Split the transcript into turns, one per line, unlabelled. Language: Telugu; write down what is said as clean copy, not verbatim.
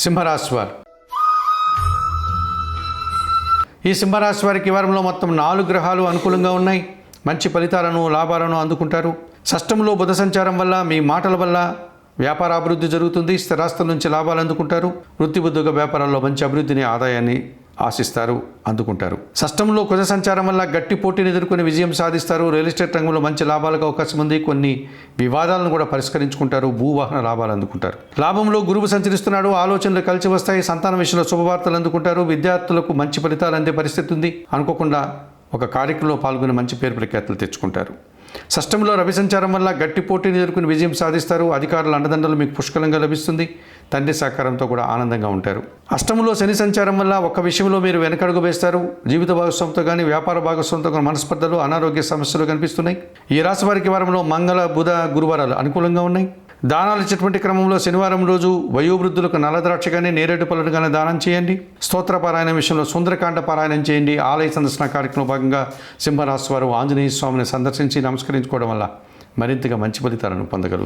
సింహరాశి వారు. ఈ సింహరాశి వారికి ఈ వారంలో మొత్తం 4 గ్రహాలు అనుకూలంగా ఉన్నాయి. మంచి ఫలితాలను, లాభాలను అందుకుంటారు. షష్టంలో బుధ సంచారం వల్ల మీ మాటల వల్ల వ్యాపార అభివృద్ధి జరుగుతుంది. స్థిరాస్తుల నుంచి లాభాలు అందుకుంటారు. వృత్తి ఉద్యోగ వ్యాపారాల్లో మంచి అభివృద్ధిని, ఆదాయాన్ని ఆశిస్తారు, అందుకుంటారు. షష్టంలో కుజ సంచారం వల్ల గట్టి పోటీని ఎదుర్కొని విజయం సాధిస్తారు. రియల్ ఎస్టేట్ రంగంలో మంచి లాభాలకు అవకాశం ఉంది. కొన్ని వివాదాలను కూడా పరిష్కరించుకుంటారు. భూవాహన లాభాలు అందుకుంటారు. లాభంలో గురువు సంచరిస్తున్నాడు. ఆలోచనలు కలిసి వస్తాయి. సంతాన విషయంలో శుభవార్తలు అందుకుంటారు. విద్యార్థులకు మంచి ఫలితాలు అందే పరిస్థితి ఉంది. అనుకోకుండా ఒక కార్యక్రమంలో పాల్గొని మంచి పేరు ప్రఖ్యాతులు తెచ్చుకుంటారు. షష్టంలో రవి సంచారం వల్ల గట్టి పోటీని ఎదుర్కొని విజయం సాధిస్తారు. అధికారుల అండదండలు మీకు పుష్కలంగా లభిస్తుంది. తండ్రి సహకారంతో కూడా ఆనందంగా ఉంటారు. అష్టంలో శని సంచారం వల్ల ఒక విషయంలో మీరు వెనకడుగు వేస్తారు. జీవిత భాగస్వామితో కానీ, వ్యాపార భాగస్వామితో కానీ మనస్పర్ధలు, అనారోగ్య సమస్యలు కనిపిస్తున్నాయి. ఈ రాశి వారికి వారంలో మంగళ, బుధ, గురువారాలు అనుకూలంగా ఉన్నాయి. దానాలు ఇచ్చేటువంటి క్రమంలో శనివారం రోజు వయోవృద్ధులకు నల్లద్రాక్ష కానీ, నేరేడు పళ్ళను కానీ దానం చేయండి. స్తోత్ర పారాయణ విషయంలో సుందరకాండ పారాయణం చేయండి. ఆలయ సందర్శన కార్యక్రమంలో భాగంగా సింహరాశి వారు ఆంజనేయ స్వామిని సందర్శించి నమస్కరించుకోవడం వల్ల మరింతగా మంచి ఫలితాలను పొందగలరు.